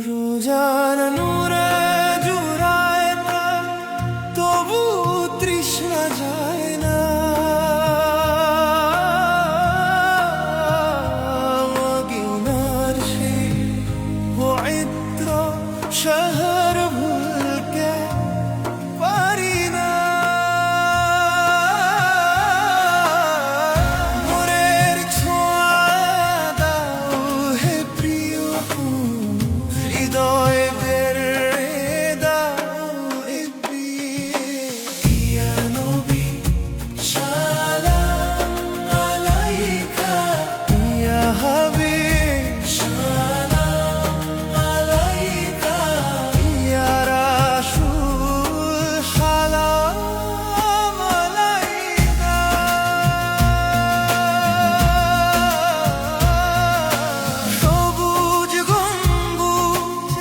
রোজার নূরে জুড়ায় প্রাণ, তবু তৃষ্ণা যায় না। মদিনার সেই পবিত্র শহর ভুলতে পারি না। মোরের ছোঁয়া দাও হে প্রিয়, হৃদয় বেড়ে দাও এ প্রিয়ে। ইয়া নবী সালাম আলাইকা, ইয়া হাবিব সালাম আলাইকা, ইয়া রাসূল সালাম আলাইকা। সবুজ গম্বুজ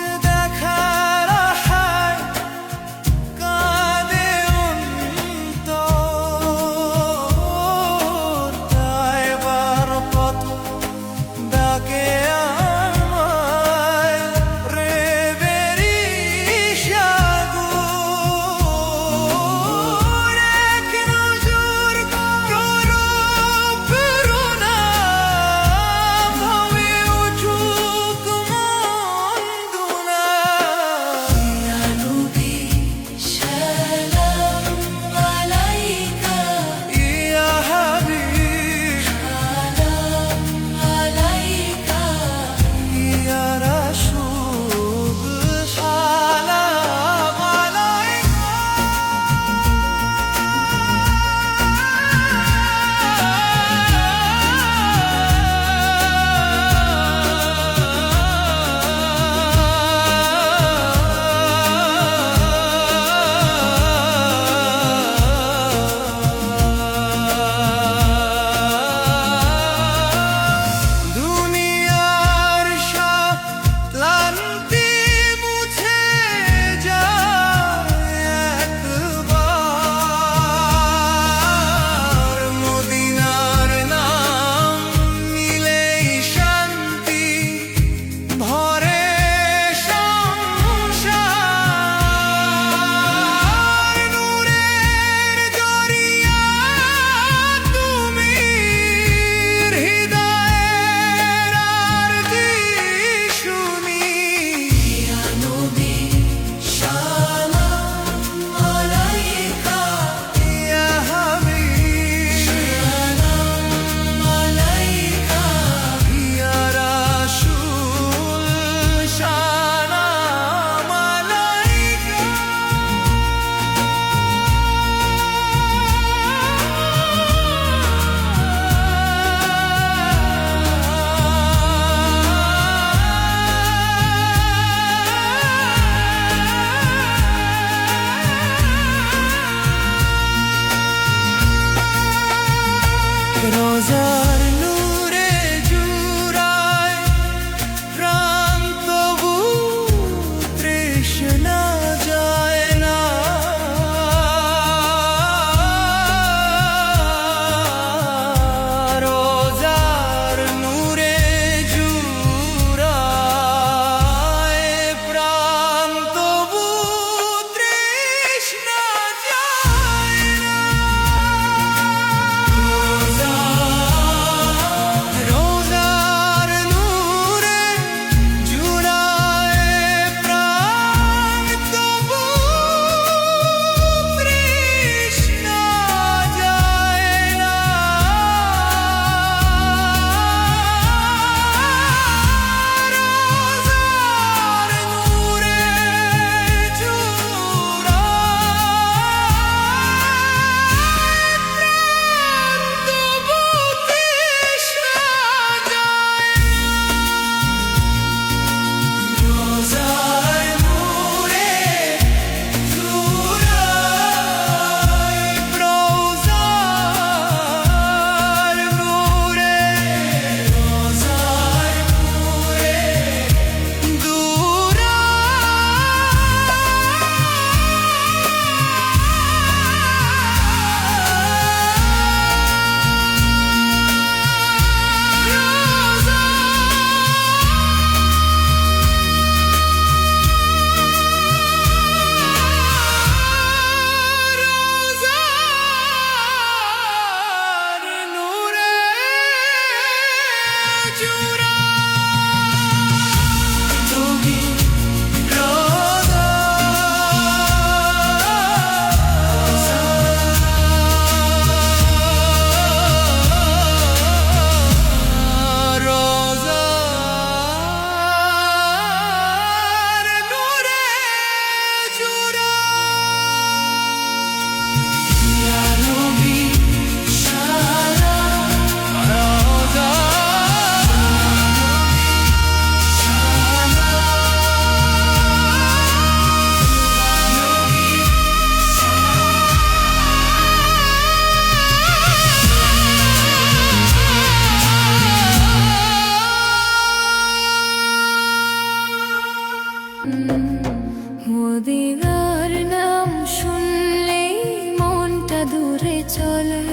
মদিনার নাম শুনলেই মনটা দূরে চলে,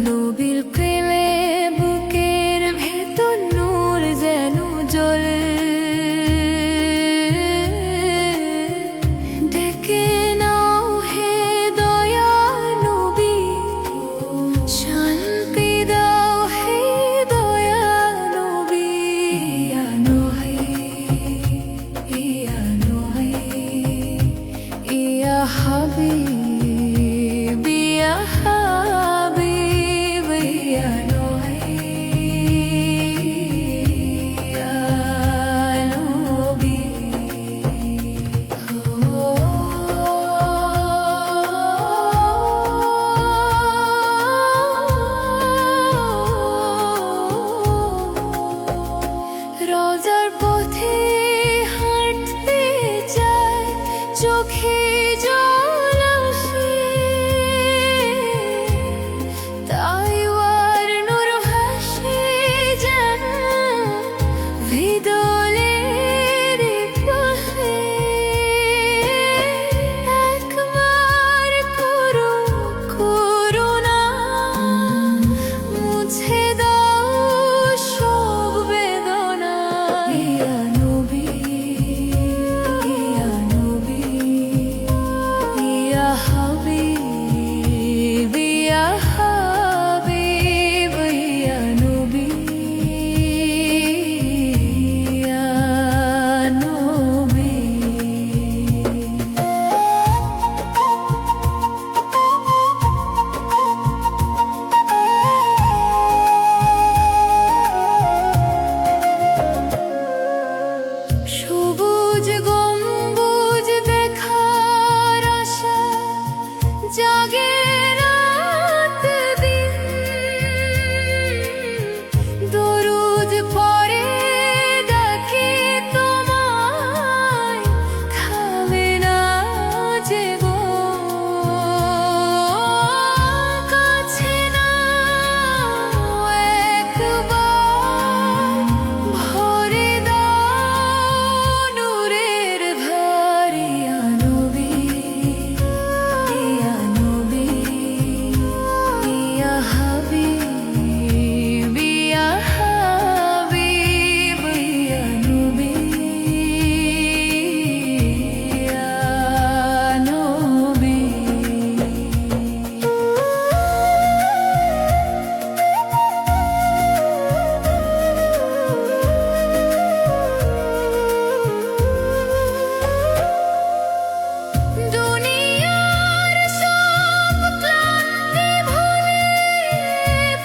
নবীর প্রেমে বুকের ভেতর নূর যেন জ্বলে। ডেকে নাও হে দয়া নবী, শান্তি দাও হে দয়া নবী। ইয়া নবী, ইয়া নবী, ইয়া হাবিব, ইয়া হাবিব, ইয়া নবী, ইয়া নবী। রোজার পথে হাঁটতে চাই, চোখে জল আসে, তাই ওয়ার নূর ভাসে যেন ভিদলের পাশে। একবার করো করুণা, মুছে দাও সব বেদনা। ইয়া নবী, ইয়া নবী, ইয়া হাবিব, ইয়া হাবিব, ইয়া নবী, ইয়া নবী। সবুজ গম্বুজ দেখার আশা জাগে রাত দিন, দরুদ পড়ে ডাকে তোমায়, খাবে না যে গো। কাছে নাও একবার, ভরে দাও নূরের ভার। ইয়া নবী, ইয়া নবী, ইয়া হাবিব, ইয়া হাবিব, ইয়া নবী, ইয়া নবী। দুনিয়ার সব ক্লান্তি ভুলে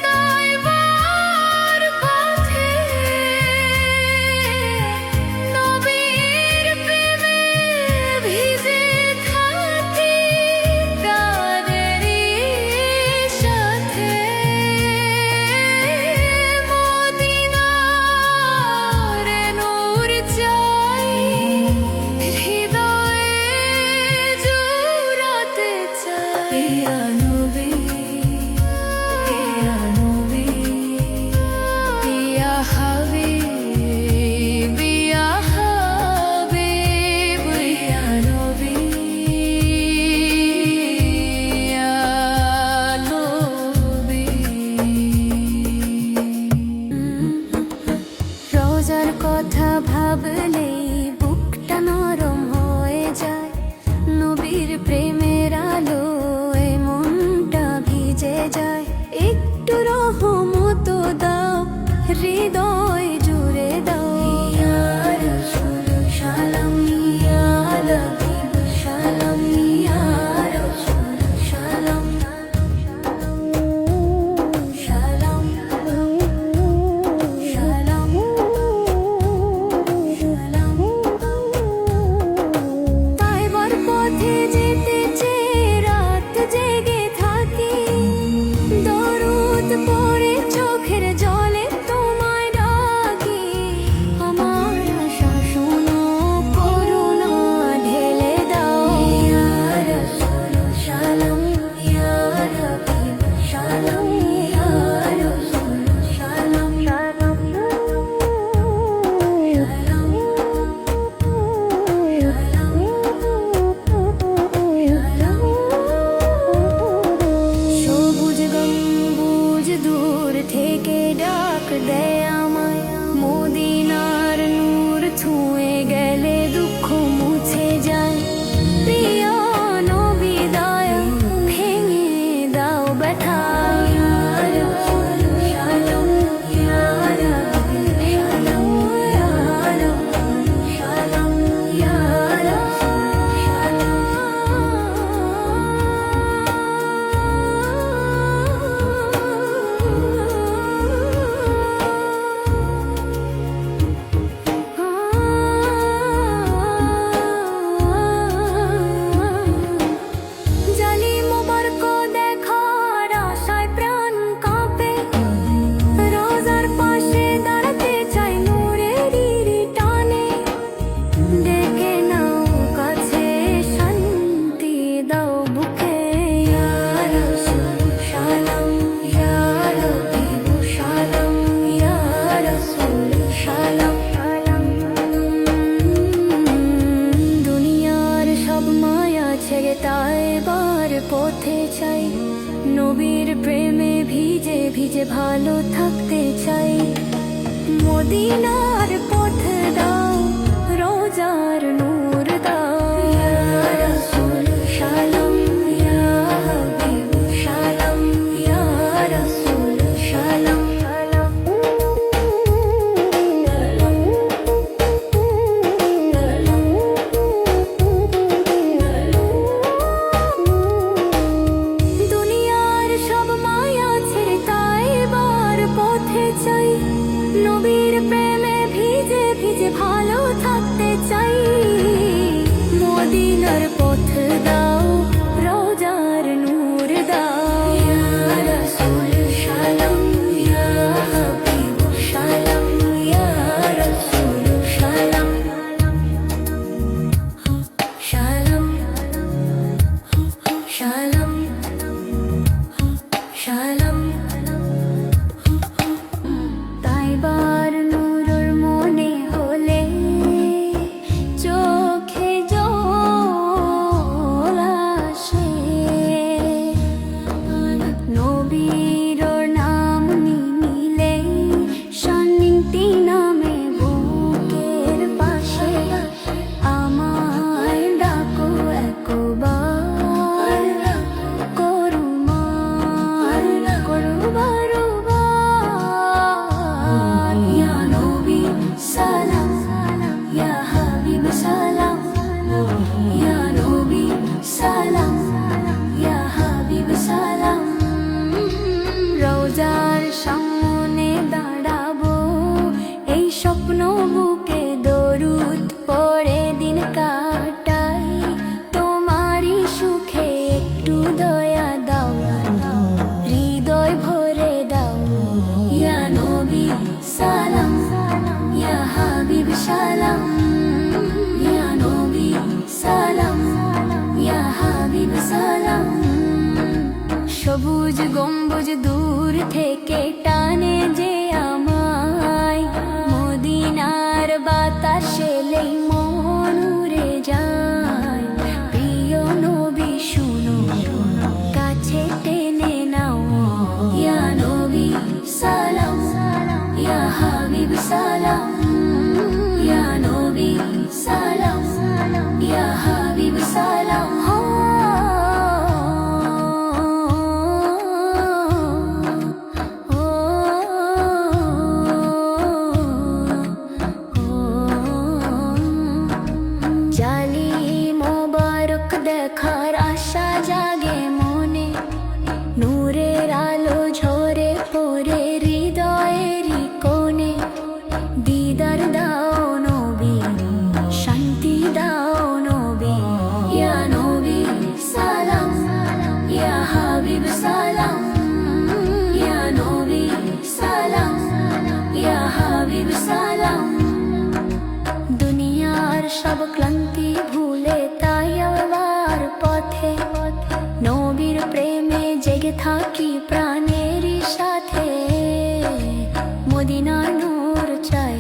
তাইবার পথে, নবীর প্রেমে ভিজে থাকি প্রাণেরই সাথে। মদিনার নূর চাই, হৃদয়ে জুড়াতে চাই। ইয়া নবী, ইয়া নবী, ইয়া হাবিব, ইয়া হাবিব, ইয়া নবী, ইয়া নবী। রোজার কথা ভাবলেই বুকটা নরম হয়ে যায়, নবীর প্রেমের আলোয় মনটা ভিজে যায়। একটু রহমত দাও, হৃদয় জুড়ে দাও। ইয়া রাসূল সালাম, ইয়া লতীফ সালাম, ইয়া রাসূল সালাম, সালাম, সালাম, সালাম। সালাম দুনিয়ার সব মায়া ছেড়ে তাই বার পথে চাই নবীর প্রেমে ভিজে ভিজে ভালো থাকতে চাই মদিনার পথ দাও রোজার নূর দাও ইয়া রাসূল সালাম ইয়া হাবিব সালাম ইয়া রাসূল সালাম দুনিয়ার সব মায়া ছেড়ে তাই বার পথে চাই নবীর প্রেমে ভিজে ভিজে ভালো থাকতে চাই মদিনার পথ দাও রোজার নূর দাও ইয়া রাসূল সালাম ইয়া হাবিব সালাম ইয়া রাসূল সালাম সালাম সালাম সালাম তাইবার নূরের মনে হলে চোখে জল আসে নবীর নাম নিলে শান্তি নামে বুকের পাশে আমায় ডাকো একবার করুমার করুবার ইয়া নবী সালাম ইয়া হাবিব সালাম ইয়া নবী সালাম ইয়া হাবিব সালাম রোজার সামনে দাঁড়াবো এই স্বপ্ন বুকে দরুদ পড়ে দিন কাটাই তোমারই সুখে একটু দয়া দাও হৃদয় ভরে দাও ইয়া নবী সালাম ইয়া হাবিব সালাম ইয়া নবী সালাম ইয়া হাবিব সালাম সবুজ গম্বুজ দূর থেকে টানে যে আমায় মদিনার বাতাসে লেই মন উড়ে যায় প্রিয় নবী শুনো কাছে টেনে নাও ইয়া নবী সালাম ইয়া হাবিব সালাম ইয়া নবী সালাম ইয়া হাবিব সালাম জালি মোবারক দেখার আশা জাগে মনে নূরের আলো ঝরে পড়ে হৃদয়েরই কোণে দিদার দাও নবী শান্তি দাও নবী ইয়া নবী সালাম ইয়া হাবিব সালাম ইয়া নবী সালাম ইয়া হাবিব সালাম দুনিয়ার সব ক্লান্তি ভুলে তাই আবার পথে নবীর প্রেমে জেগে থাকি প্রাণের সাথে মদিনার নূর চাই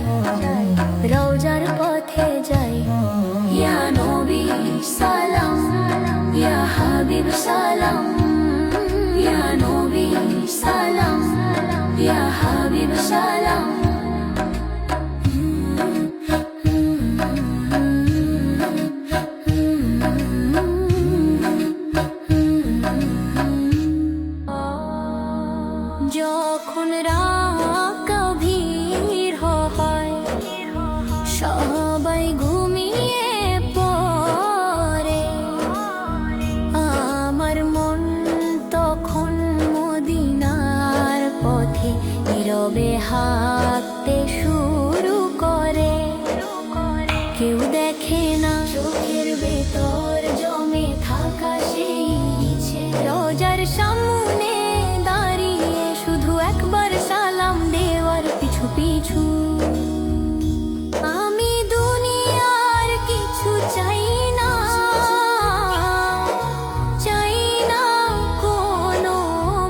রওজার পথে যাই ইয়া নবী সালাম ইয়া হাবিব সালাম ইয়া নবী সালাম ইয়া হাবিব সালাম যখন রাত গভীর হয় সবাই ঘুমিয়ে পড়ে আমার মন তখন মদিনার পথে নীরবে হাঁটতে শুরু করে কেউ দেখে না চোখের ভেতর জমে থাকা সেই ইচ্ছে রোজার সামনে দাঁড়িয়ে শুধু একবার সালাম দেওয়ার পিছু পিছু আমি দুনিয়ার কিছু চাই না কোনো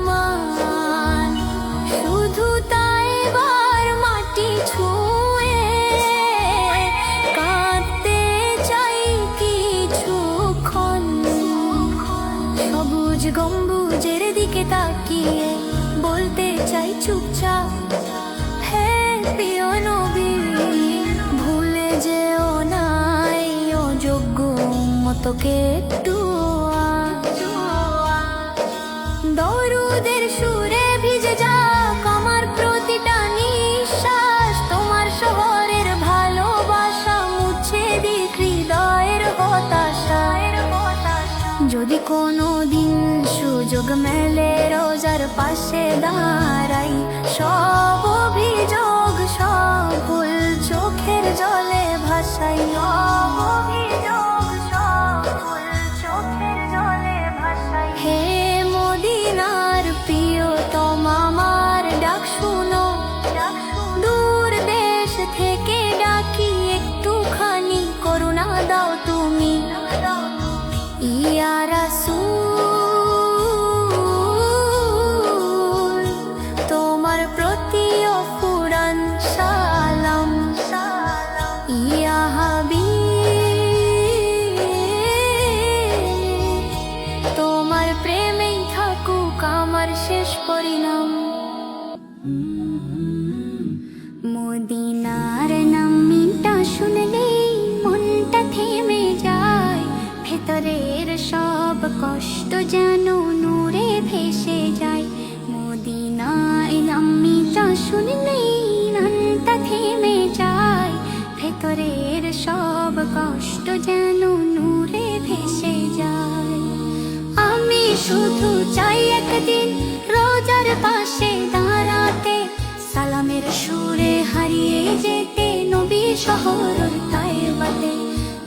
মান শুধু তাই বার মাটি ছুঁয়ে ঝলকে একটু দরুদের সুরে ভিজে যাক আমার প্রতিটা নিঃশ্বাস, তোমার শহরের ভালোবাসা মুছে দিক হৃদয়ের হতাশা। যদি কোনো দিন সুযোগ মেলে রোজার পাশে দাঁড়াই, সব অভিযোগ সব ভুল চোখের জলে ভাসাই, সব অভিযোগ সব ভুল চোখের জলে ভাসাই। হে মদিনার প্রিয়তম আমার ডাক শুনো, দূর দেশ থেকে ডাকি একটুখানি করুণা দাও তুমি। ইয়া রাসূল তোমার প্রতি অফুরান সালাম, ইয়া হাবিব তোমার প্রেমেই থাকুক আমার শেষ পরিণাম। মদিনার নামটা শুনলেই মনটা থেমে যায়, ভেতরের সব কষ্ট যেন নূরে ভেসে যায়। মদিনার নামটা শুনলেই মনটা থেমে যায়, ভেতরের সব কষ্ট যেন নূরে ভেসে যায়। আমি শুধু চাই একদিন রোজার পাশে দাঁড়াতে, সালামের সুরে হারিয়ে যেতে নবী শহর তায়েবাতে।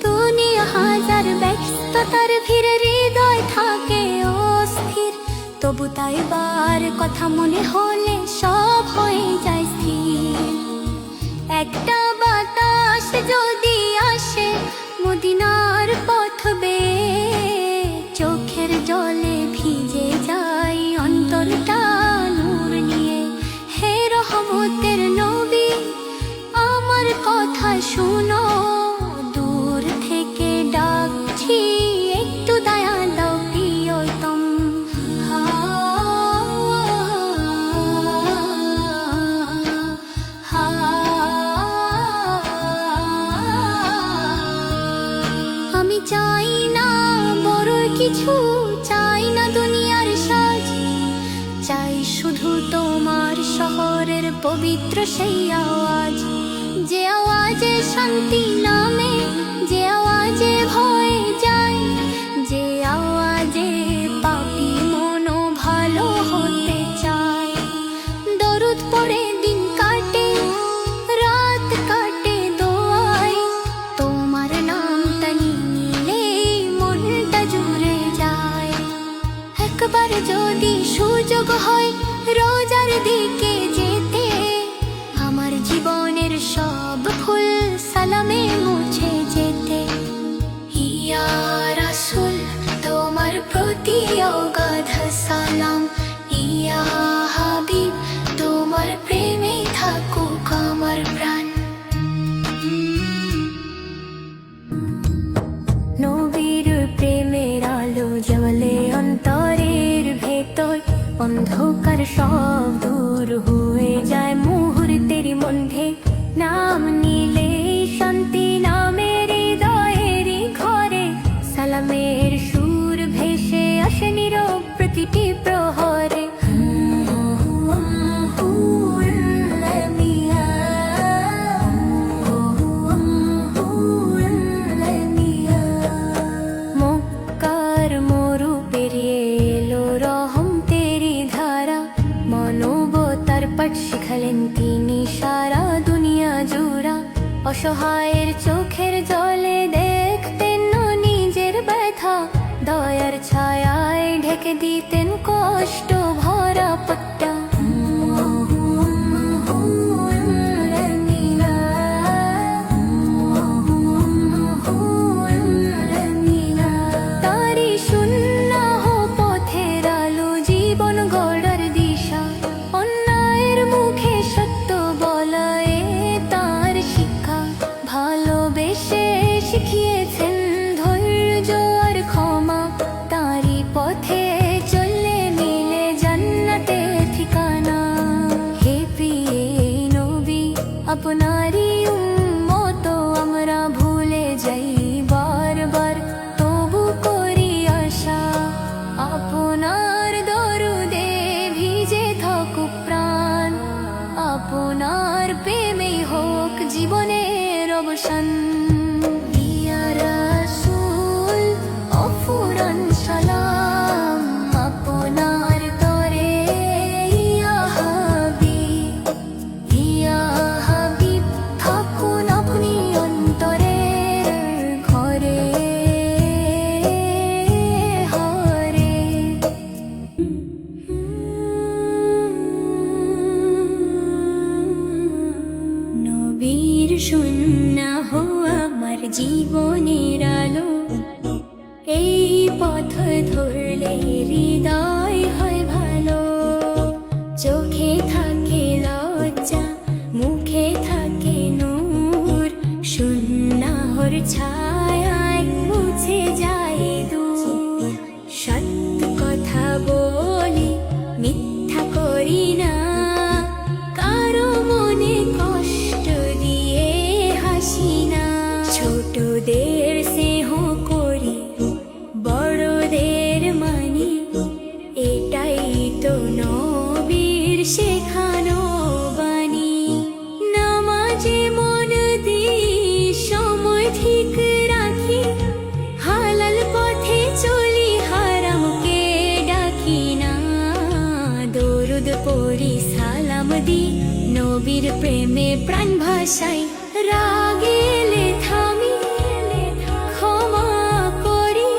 দুনিয়া হাজার ব্যস্ততার ভিড়ে হৃদয় থাকে অস্থির, তবু তাইবার কথা মনে হলে সব হয়ে যায় স্থির। একটা বাতাস যদি আসে মদিনার পথ বেয়ে, চোখের জলে ভিজে যায় অন্তরটা নূর নিয়ে। হে রহমতের নবী আমার কথা শুনো, দূর থেকে ডাকছি একটু দয়া দাও প্রিয়তম। আমি চাই না বড় কিছু, চাই না দুনিয়ার সাজ, চাই শুধু তোমার শহরের পবিত্র সেই আওয়াজ। যে আওয়াজে শান্তি নামে, যে আওয়াজে ভয়ে যায়, যে আওয়াজে পাপী মনও ভালো হতে চায়। দরুদ পড়ে দিন কাটে রাত কাটে দোয়ায়, তোমার নামটা নিলে মনটা জুড়ে যায়। একবার যদি সুযোগ হয় রোজার দিকে যেতে, আমার জীবনের সব ভুল সালামে মুছে যেতে। ইয়া রাসূল তোমার প্রতি অগাধ সালাম, ইয়া হাবিব তোমার প্রেমে থাকুক আমার প্রাণ। নবীর প্রেমের আলো জ্বলে অন্তরের ভেতর, অন্ধকার সব দূর হয়ে যায় মুহূর্তের মধ্যে। নাম নিলে শান্তি নামের হৃদয়ের ঘরে, সালামের সুর ভেসে আসে নীরব প্রতিটি প্রহরে। মক্কার মরু পেরিয়ে এলো রহম তেরি ধারা, মানবতার পাঠ শিখালেন তিনি সারা দুনিয়া জুড়া। অসহায়ের চোখের জলে দেখতেন নিজের ব্যথা, দয়ার ছায়ায় ঢেকে দিতেন কষ্ট ভরা পথটা। তারি সুন্নাহ পথের আলো জীবন গড়ার দিশা, অন্যায়ের মুখে সত্য বলা এ তার শিক্ষা। ভালোবেসে শিখিয়েছেন ধৈর্য আর ক্ষমা, তারি পথে চললে মিলে অবসান। ইয়া রাসূল অফুরান সালাম আপনার তরে, ইয়া হাবিব থাকুন আপনি অন্তরের ঘরে হরে। নবীর সুন্নাহ আমার জীবনের আলো, এই পথ ধরলে হৃদয় হয় ভালো। চোখে থাকে লজ্জা, মুখে থাকে নূর, সুন্নাহর ছায়ায় মুছে যায় দূর। সত্য কথা বলি, মিথ্যা করি না, কারো মনে কষ্ট দিয়ে হাসি না। ছোটদের স্নেহ করি, বড়দের মানি, এটাই তো নবীর শেখানো বাণী। নামাজে মন দিই, সময় ঠিক রাখি, হালাল পথে চলি, হারামকে ডাকি না। দরুদ পড়ি, সালাম দি, নবীর প্রেমে প্রাণ ভাসাই। রাগে এলে থামি, ক্ষমা করি,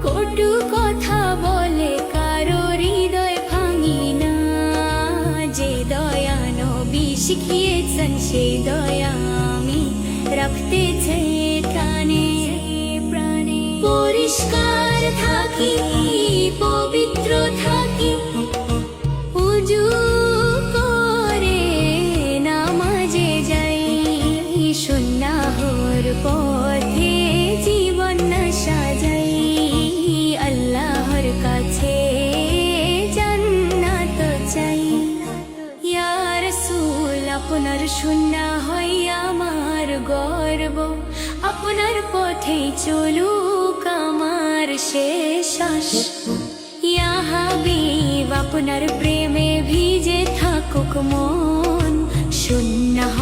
কটু কথা বলে কারো হৃদয় ভাঙি না। যে দয়া নবী শিখিয়েছেন, সেই দয়া আমি রাখতে চাই প্রাণে প্রাণে। পরিষ্কার থাকি, পবিত্র থাকি, উজু করে নামাজে যাই। সুন্নাহর পথে জীবন না সাজাই, আল্লাহর কাছে জান্নাত চাই। ইয়া রাসূল আপনার সুন্নাহ আমার গর্ব, আপনার পথেই চলুক আমার শেষ শ্বাস। ইয়া হাবিব আপনার প্রেমে ভিজে থাকুক মন, সুন্নাহ